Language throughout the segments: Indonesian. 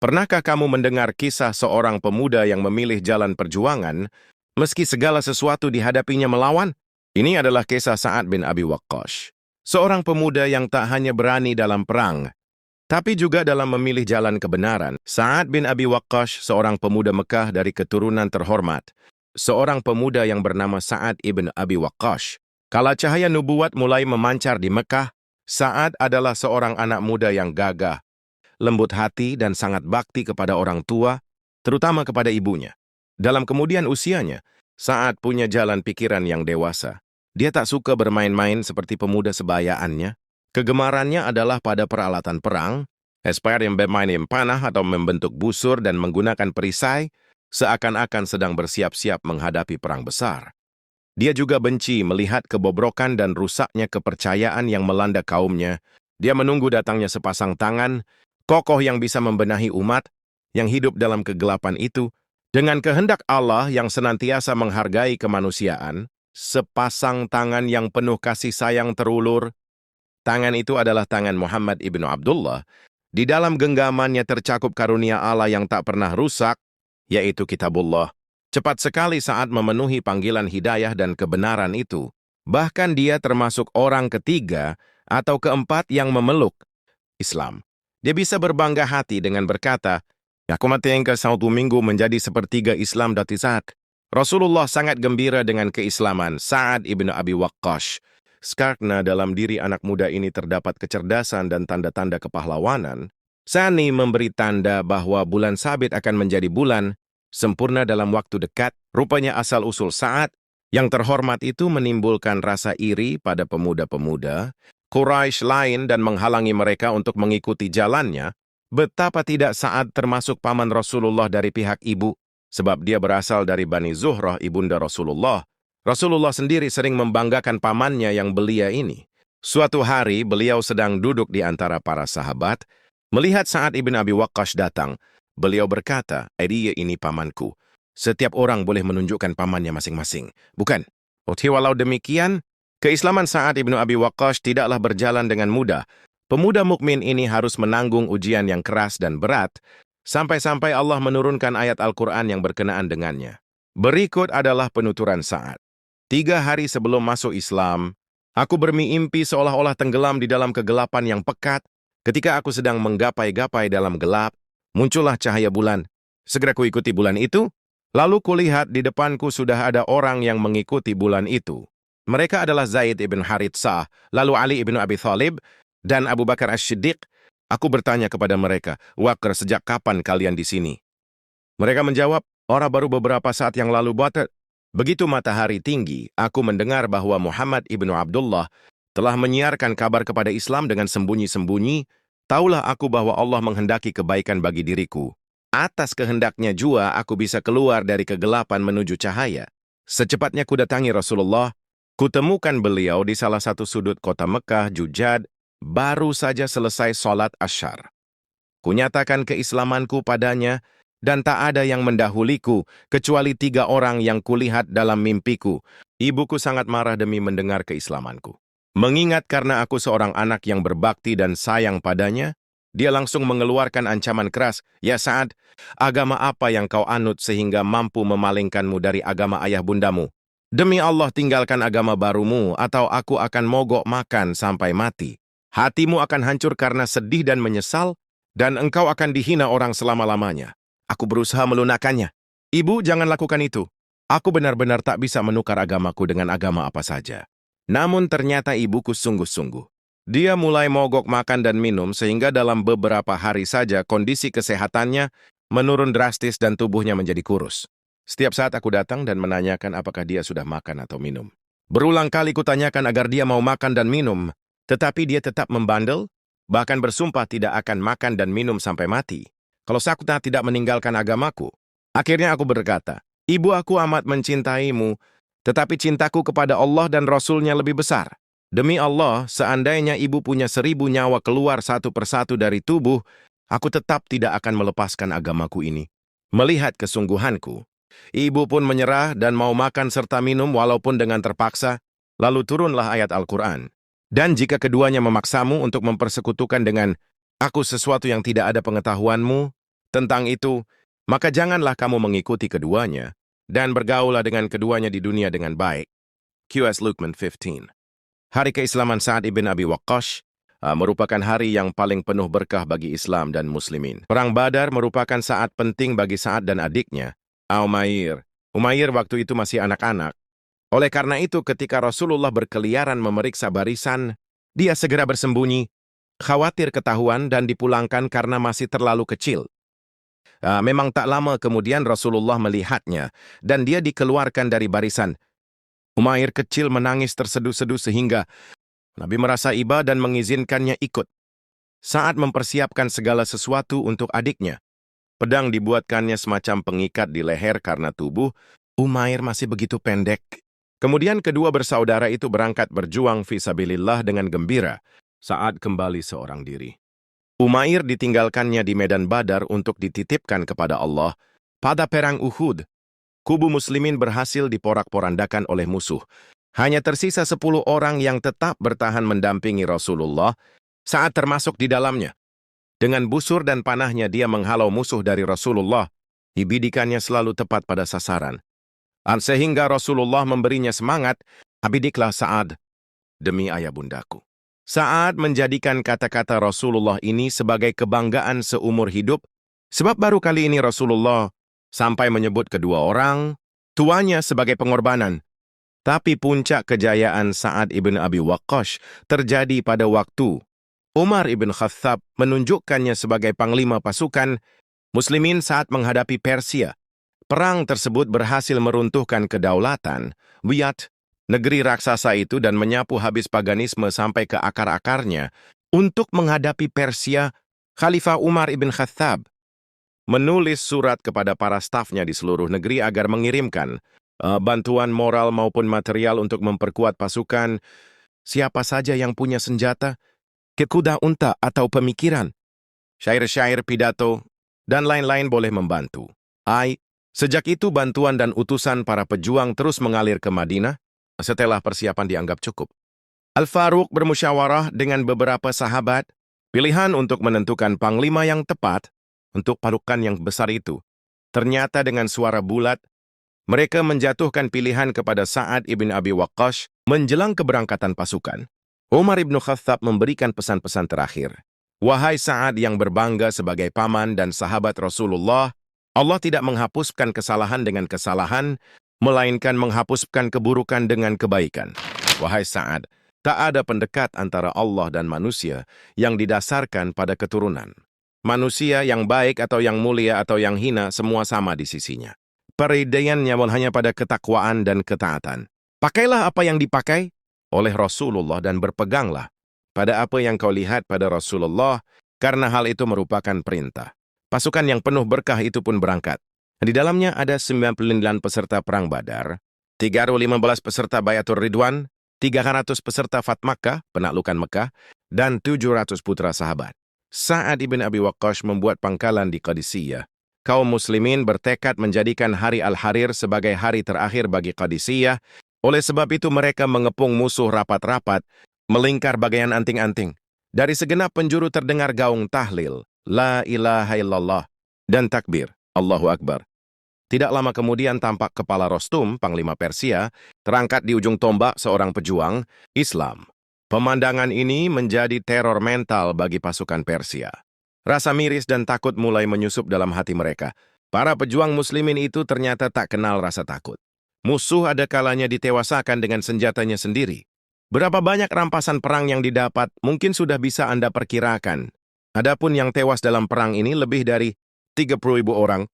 Pernahkah kamu mendengar kisah seorang pemuda yang memilih jalan perjuangan, meski segala sesuatu dihadapinya melawan? Ini adalah kisah Sa'ad bin Abi Waqqas. Seorang pemuda yang tak hanya berani dalam perang, tapi juga dalam memilih jalan kebenaran. Sa'ad bin Abi Waqqas, seorang pemuda Mekah dari keturunan terhormat. Seorang pemuda yang bernama Sa'ad ibn Abi Waqqas. Kala cahaya nubuat mulai memancar di Mekah, Sa'ad adalah seorang anak muda yang gagah, lembut hati dan sangat bakti kepada orang tua, terutama kepada ibunya. Dalam kemudian usianya, Sa'ad punya jalan pikiran yang dewasa. Dia tak suka bermain-main seperti pemuda sebayaannya. Kegemarannya adalah pada peralatan perang, seperti bermain panah atau membentuk busur dan menggunakan perisai, seakan-akan sedang bersiap-siap menghadapi perang besar. Dia juga benci melihat kebobrokan dan rusaknya kepercayaan yang melanda kaumnya. Dia menunggu datangnya sepasang tangan, kokoh yang bisa membenahi umat, yang hidup dalam kegelapan itu, dengan kehendak Allah yang senantiasa menghargai kemanusiaan, sepasang tangan yang penuh kasih sayang terulur. Tangan itu adalah tangan Muhammad ibnu Abdullah. Di dalam genggamannya tercakup karunia Allah yang tak pernah rusak, yaitu Kitabullah. Cepat sekali Sa'ad memenuhi panggilan hidayah dan kebenaran itu. Bahkan dia termasuk orang ketiga atau keempat yang memeluk Islam. Dia bisa berbangga hati dengan berkata, "Aku mati engkau satu minggu menjadi sepertiga Islam dati Sa'ad." Rasulullah sangat gembira dengan keislaman Sa'ad ibn Abi Waqqas. Karena dalam diri anak muda ini terdapat kecerdasan dan tanda-tanda kepahlawanan, Sani memberi tanda bahwa bulan sabit akan menjadi bulan sempurna dalam waktu dekat. Rupanya asal-usul Sa'ad yang terhormat itu menimbulkan rasa iri pada pemuda-pemuda Quraisy lain dan menghalangi mereka untuk mengikuti jalannya. Betapa tidak Sa'ad termasuk paman Rasulullah dari pihak ibu, sebab dia berasal dari Bani Zuhrah, ibunda Rasulullah. Rasulullah sendiri sering membanggakan pamannya yang belia ini. Suatu hari beliau sedang duduk di antara para sahabat, melihat Sa'ad ibn Abi Waqqas datang. Beliau berkata, "Dia ini pamanku. Setiap orang boleh menunjukkan pamannya masing-masing, bukan?" Walau demikian, keislaman Sa'ad ibn Abi Waqqas tidaklah berjalan dengan mudah. Pemuda mukmin ini harus menanggung ujian yang keras dan berat, sampai-sampai Allah menurunkan ayat Al-Quran yang berkenaan dengannya. Berikut adalah penuturan Sa'ad. 3 hari sebelum masuk Islam, aku bermimpi seolah-olah tenggelam di dalam kegelapan yang pekat. Ketika aku sedang menggapai-gapai dalam gelap, muncullah cahaya bulan. Segera kuikuti bulan itu, lalu kulihat di depanku sudah ada orang yang mengikuti bulan itu. Mereka adalah Zaid ibn Haritsah, lalu Ali ibn Abi Thalib, dan Abu Bakar As-Siddiq. Aku bertanya kepada mereka, "Waqr, sejak kapan kalian di sini?" Mereka menjawab, "Orang baru beberapa saat yang lalu buat." Begitu matahari tinggi, aku mendengar bahwa Muhammad ibnu Abdullah telah menyiarkan kabar kepada Islam dengan sembunyi-sembunyi. Taulah aku bahwa Allah menghendaki kebaikan bagi diriku. Atas kehendaknya jua aku bisa keluar dari kegelapan menuju cahaya. Secepatnya kudatangi Rasulullah. Kutemukan beliau di salah satu sudut kota Mekah, Jujad, baru saja selesai sholat asyar. Kunyatakan keislamanku padanya, dan tak ada yang mendahuliku, kecuali 3 orang yang kulihat dalam mimpiku. Ibuku sangat marah demi mendengar keislamanku. Mengingat karena aku seorang anak yang berbakti dan sayang padanya, dia langsung mengeluarkan ancaman keras, "Ya Sa'ad, agama apa yang kau anut sehingga mampu memalingkanmu dari agama ayah bundamu? Demi Allah tinggalkan agama barumu, atau aku akan mogok makan sampai mati. Hatimu akan hancur karena sedih dan menyesal, dan engkau akan dihina orang selama-lamanya." Aku berusaha melunakkannya. "Ibu, jangan lakukan itu. Aku benar-benar tak bisa menukar agamaku dengan agama apa saja." Namun ternyata ibuku sungguh-sungguh. Dia mulai mogok makan dan minum sehingga dalam beberapa hari saja kondisi kesehatannya menurun drastis dan tubuhnya menjadi kurus. Setiap saat aku datang dan menanyakan apakah dia sudah makan atau minum. Berulang kali kutanyakan agar dia mau makan dan minum, tetapi dia tetap membandel, bahkan bersumpah tidak akan makan dan minum sampai mati kalau saya tidak meninggalkan agamaku. Akhirnya aku berkata, "Ibu, aku amat mencintaimu, tetapi cintaku kepada Allah dan Rasulnya lebih besar. Demi Allah, seandainya ibu punya 1000 nyawa keluar satu persatu dari tubuh, aku tetap tidak akan melepaskan agamaku ini." Melihat kesungguhanku, ibu pun menyerah dan mau makan serta minum walaupun dengan terpaksa. Lalu turunlah ayat Al-Quran. "Dan jika keduanya memaksamu untuk mempersekutukan dengan aku sesuatu yang tidak ada pengetahuanmu, Tentang itu, maka janganlah kamu mengikuti keduanya, dan bergaulah dengan keduanya di dunia dengan baik. QS Luqman 15. Hari keislaman Sa'ad ibn Abi Waqqash merupakan hari yang paling penuh berkah bagi Islam dan Muslimin. Perang Badar merupakan saat penting bagi Sa'ad dan adiknya, Umair. Umair waktu itu masih anak-anak. Oleh karena itu, ketika Rasulullah berkeliaran memeriksa barisan, dia segera bersembunyi, khawatir ketahuan dan dipulangkan karena masih terlalu kecil. Memang tak lama kemudian Rasulullah melihatnya, dan dia dikeluarkan dari barisan. Umair kecil menangis terseduh-seduh sehingga Nabi merasa iba dan mengizinkannya ikut. Saat mempersiapkan segala sesuatu untuk adiknya, pedang dibuatkannya semacam pengikat di leher karena tubuh Umair masih begitu pendek. Kemudian kedua bersaudara itu berangkat berjuang fisabilillah dengan gembira saat kembali seorang diri. Umair ditinggalkannya di medan Badar untuk dititipkan kepada Allah. Pada perang Uhud, kubu muslimin berhasil diporak-porandakan oleh musuh. Hanya tersisa 10 orang yang tetap bertahan mendampingi Rasulullah saat termasuk di dalamnya. Dengan busur dan panahnya dia menghalau musuh dari Rasulullah. Bidikannya selalu tepat pada sasaran. Sehingga Rasulullah memberinya semangat, "Abidiklah Sa'ad, demi ayah bundaku." Sa'ad menjadikan kata-kata Rasulullah ini sebagai kebanggaan seumur hidup, sebab baru kali ini Rasulullah sampai menyebut kedua orang tuanya sebagai pengorbanan. Tapi puncak kejayaan Sa'ad ibn Abi Waqqash terjadi pada waktu Umar ibn Khattab menunjukkannya sebagai panglima pasukan Muslimin saat menghadapi Persia. Perang tersebut berhasil meruntuhkan kedaulatan Wiyat, negeri raksasa itu, dan menyapu habis paganisme sampai ke akar-akarnya. Untuk menghadapi Persia, Khalifah Umar ibn Khattab menulis surat kepada para stafnya di seluruh negeri agar mengirimkan bantuan moral maupun material untuk memperkuat pasukan. Siapa saja yang punya senjata, kuda unta atau pemikiran, syair-syair, pidato, dan lain-lain boleh membantu. Sejak itu bantuan dan utusan para pejuang terus mengalir ke Madinah setelah persiapan dianggap cukup. Al-Faruq bermusyawarah dengan beberapa sahabat, pilihan untuk menentukan panglima yang tepat untuk pasukan yang besar itu. Ternyata dengan suara bulat, mereka menjatuhkan pilihan kepada Sa'ad ibn Abi Waqqash. Menjelang keberangkatan pasukan, Umar ibn Khattab memberikan pesan-pesan terakhir. "Wahai Sa'ad yang berbangga sebagai paman dan sahabat Rasulullah, Allah tidak menghapuskan kesalahan dengan kesalahan, melainkan menghapuskan keburukan dengan kebaikan. Wahai Sa'ad, tak ada pendekat antara Allah dan manusia yang didasarkan pada keturunan. Manusia yang baik atau yang mulia atau yang hina semua sama di sisinya. Perbedaiannya hanya pada ketakwaan dan ketaatan. Pakailah apa yang dipakai oleh Rasulullah dan berpeganglah pada apa yang kau lihat pada Rasulullah, karena hal itu merupakan perintah." Pasukan yang penuh berkah itu pun berangkat. Di dalamnya ada 99 peserta Perang Badar, 315 peserta Bayatul Ridwan, 300 peserta Fat Makkah, penaklukan Mekah, dan 700 putra sahabat. Sa'ad ibn Abi Waqqash membuat pangkalan di Qadisiyah. Kaum muslimin bertekad menjadikan hari Al-Harir sebagai hari terakhir bagi Qadisiyah. Oleh sebab itu mereka mengepung musuh rapat-rapat, melingkar bagaian anting-anting. Dari segenap penjuru terdengar gaung tahlil, La ilaha illallah, dan takbir, Allahu Akbar. Tidak lama kemudian tampak kepala Rostum, panglima Persia, terangkat di ujung tombak seorang pejuang Islam. Pemandangan ini menjadi teror mental bagi pasukan Persia. Rasa miris dan takut mulai menyusup dalam hati mereka. Para pejuang muslimin itu ternyata tak kenal rasa takut. Musuh ada kalanya ditewasakan dengan senjatanya sendiri. Berapa banyak rampasan perang yang didapat mungkin sudah bisa Anda perkirakan. Adapun yang tewas dalam perang ini lebih dari 30.000 orang.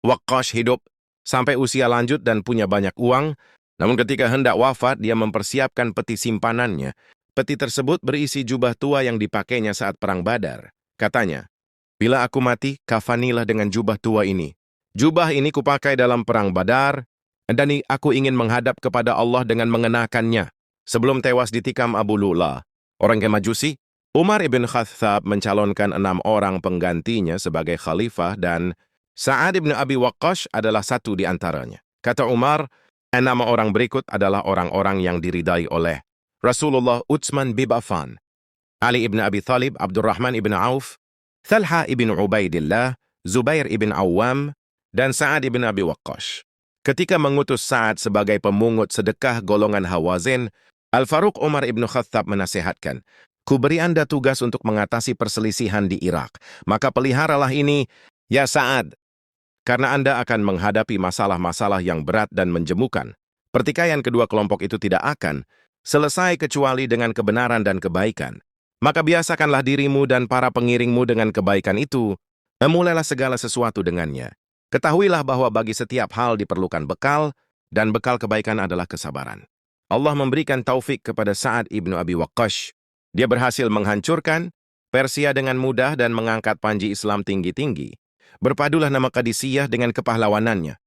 Waqqash hidup sampai usia lanjut dan punya banyak uang, namun ketika hendak wafat dia mempersiapkan peti simpanannya. Peti tersebut berisi jubah tua yang dipakainya saat Perang Badar. Katanya, "Bila aku mati, kafanilah dengan jubah tua ini. Jubah ini kupakai dalam Perang Badar, dan aku ingin menghadap kepada Allah dengan mengenakannya." Sebelum tewas ditikam Abu Lu'la, orang Majusi, Umar ibn Khattab mencalonkan 6 orang penggantinya sebagai khalifah dan Sa'ad ibn Abi Waqqash adalah satu di antaranya. Kata Umar, 6 orang berikut adalah orang-orang yang diridai oleh Rasulullah: Utsman bin Affan, Ali ibn Abi Thalib, Abdurrahman ibn Auf, Thalha ibn Ubaidillah, Zubair ibn Awam, dan Sa'ad ibn Abi Waqqash. Ketika mengutus Sa'ad sebagai pemungut sedekah golongan Hawazin, Al-Faruq Umar ibn Khattab menasehatkan, "Ku beri Anda tugas untuk mengatasi perselisihan di Irak. Maka peliharalah ini, ya Sa'ad, karena Anda akan menghadapi masalah-masalah yang berat dan menjemukan. Pertikaian kedua kelompok itu tidak akan selesai kecuali dengan kebenaran dan kebaikan. Maka biasakanlah dirimu dan para pengiringmu dengan kebaikan itu, mulailah segala sesuatu dengannya. Ketahuilah bahwa bagi setiap hal diperlukan bekal, dan bekal kebaikan adalah kesabaran." Allah memberikan taufik kepada Sa'ad ibnu Abi Waqqash. Dia berhasil menghancurkan Persia dengan mudah dan mengangkat panji Islam tinggi-tinggi. Berpadulah nama Qadisiyah dengan kepahlawanannya.